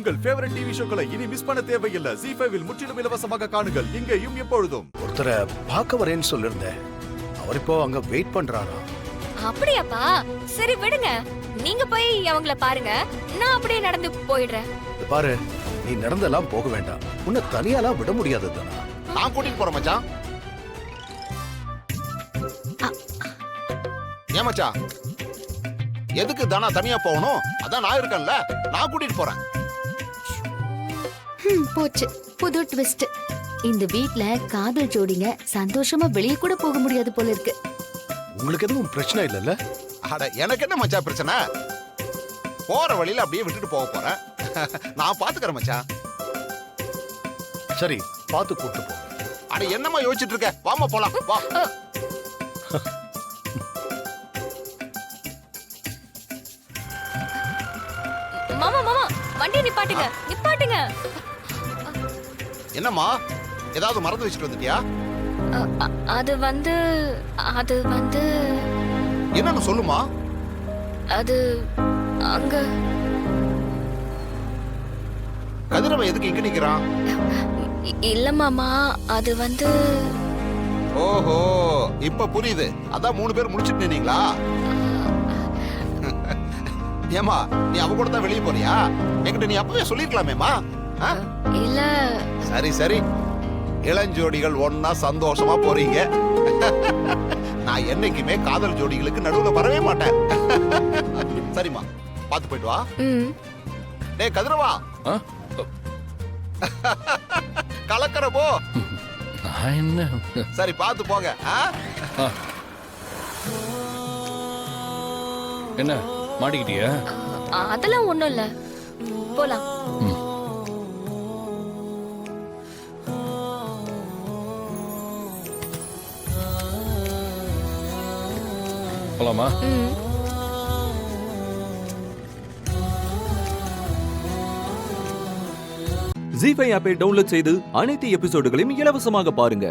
உங்கள் favourite TV ஷோக்களை இனி miss பண்ண தேவையில்லை. ZEE5 இல் முற்றிலும் இலவசமாக காணுங்கள். இங்கேயும் எப்பொழுதும். ஒருத்தரை பார்க்க வரேன்னு சொல்லிருந்தேன். அவர் இப்போ அங்க வெயிட் பண்றாரா? அப்படியாப்பா? சரி விடுங்க, நீங்க போய் அவங்கள பாருங்க, நான் அப்படியே நடந்து போயிடுறேன். இது பாரு, நீ நடந்தெல்லாம் போக வேண்டாம். உன்னை தனியாலாம் விட முடியாது தானா. நான் கூட்டிட்டு போறேன் மச்சான். ஏன் மச்சான், எதுக்கு தானா தனியா போகணும்? அதான் நான் இருக்கேன்ல, நான் கூட்டிட்டு போறேன். போச்சு, புது ட்விஸ்ட். இந்த வீட்ல காதல் ஜோடிங்க சந்தோஷமா வெளியே கூட போக முடியாது போல இருக்கு. உங்களுக்கு எதுவும் பிரச்சனை இல்லைல்ல? அட எனக்கு என்ன மச்சான் பிரச்சனை? போற வழியில அப்படியே விட்டுட்டு போக போறேன். நான் பாத்துக்கிறேன் மச்சான். சரி, பார்த்து கூட்டு போ. அட என்னமா யோசிச்சுட்டு இருக்க? வாமா போலாம் வா. மாமா மாமா, வண்டியை நிப்பாட்டுங்க, நிப்பாட்டுங்க. என்னம்மா, ஏதாவது மறந்து வச்சுட்டு வந்துட்டியா? அது வந்து என்னன்னு சொல்லுமா. அது அங்க கதிரவன் எதுக்கு இங்க நிக்கிறான்? இல்ல மாமா, அது வந்து ஓஹோ, இப்ப புரியுது. அதான் 3 பேர் முடிச்சிட்டு நின்னீங்களா? ஏமா, நீ அவ கூட தான் வெளியே போறியா? என்கிட்ட நீ அப்பவே சொல்லிருக்கலாமேமா. இல்ல. சரி சரி, இளஞ்சோடிகள் ஒன்னா சந்தோஷமா போறீங்க. நான் என்னைக்குமே காதல் ஜோடிகளுக்கு நடுவுல வரவே மாட்டேன். சரிம்மா, பாத்து போயிட்டு வா. டேய் கதிரவா, கலக்கற போ. என்ன? சரி பாத்து போங்க. என்ன மாட்டிக்கிட்டியா? அதெல்லாம் ஒண்ணும் இல்ல, போலாம். போலாமா? ZEE5 ஆப்பை டவுன்லோட் செய்து அனைத்து எபிசோடுகளையும் இலவசமாக பாருங்க.